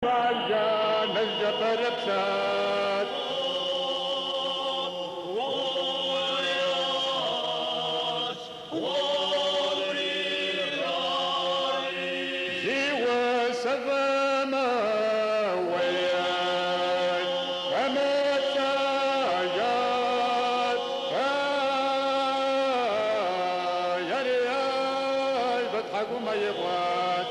Marja Najjaparapsat Jiwa Savama Wayan Amachayat Yariyay Bathakum Ayawat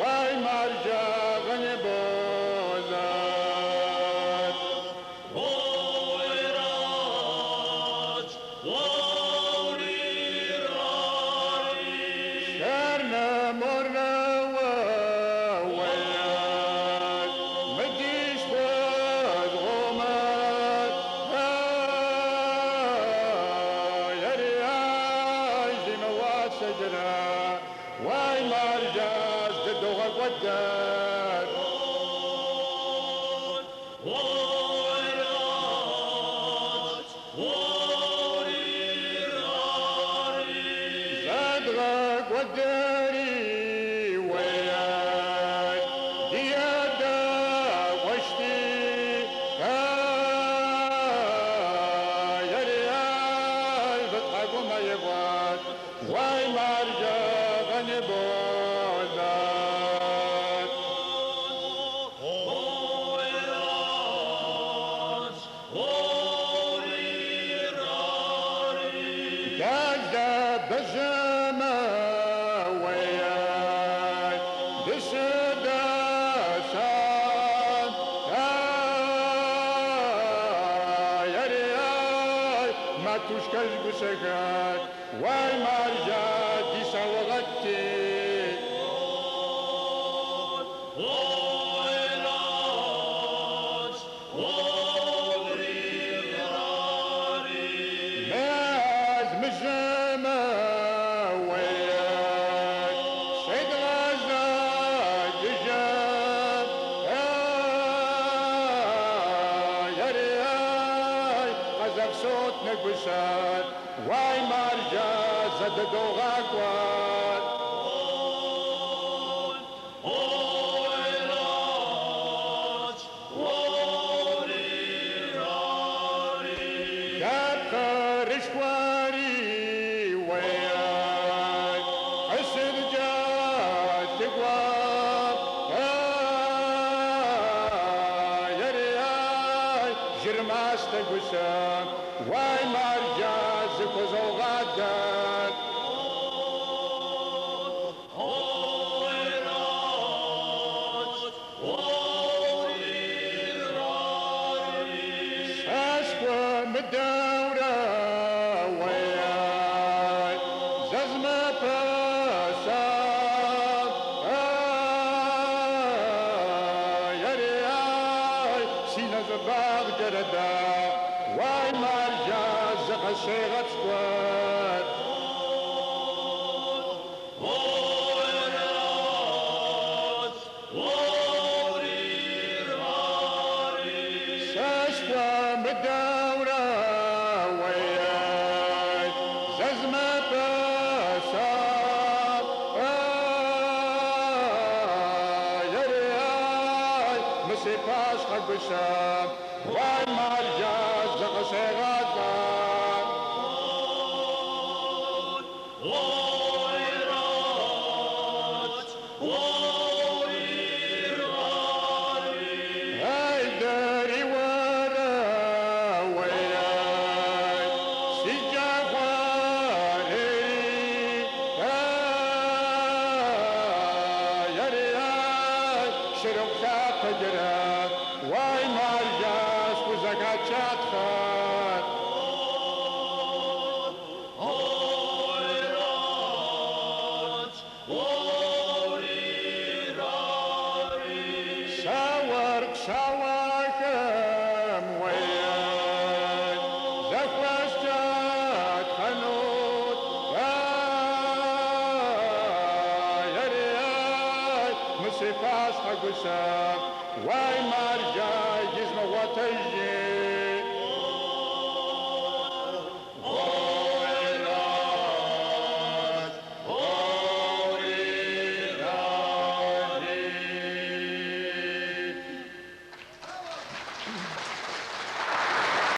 Wai Marja Ganibozat Sharna Morna Wayan Magish Wad Gomat Yariyay Zimawat Sajra Wai Marjas the Doha Wadad Zadrak Wadari Wayan Diada Washti Yariyay Bathakum Ayawat Wai Marja Ganibozat Gazda Bajama Wayan Dishada San Yariyay Matushkal Gusagat Wai Marja Disawagati Maz Mizama Wayan Sayd Ghaza Dijab Yariyay Azak Sot Negusat Wai Marja Zadadogagwat Rishwari Wayan Asir Jatigwa Yariyay Jirmas Tagusam Wai Marja Zikozogadat Saswa Medawra Wayan Zazma Prasad Yariyay Sina Zabag Jarada Wai Marja Zakashegat Squad Saswa Medawra Wayan Zazma Prasad Yariyay Masipas Khagusam Wai Marja Zakashegat Haydari Wara Wayan Sijawari Yariyay Shiruk Khatjara Wai Marja Skuzagat Chathat Shawarkam Wayan Zakwasjat Khanut Yariyay Musifas Hagusam Wai Marja Gizma Watayin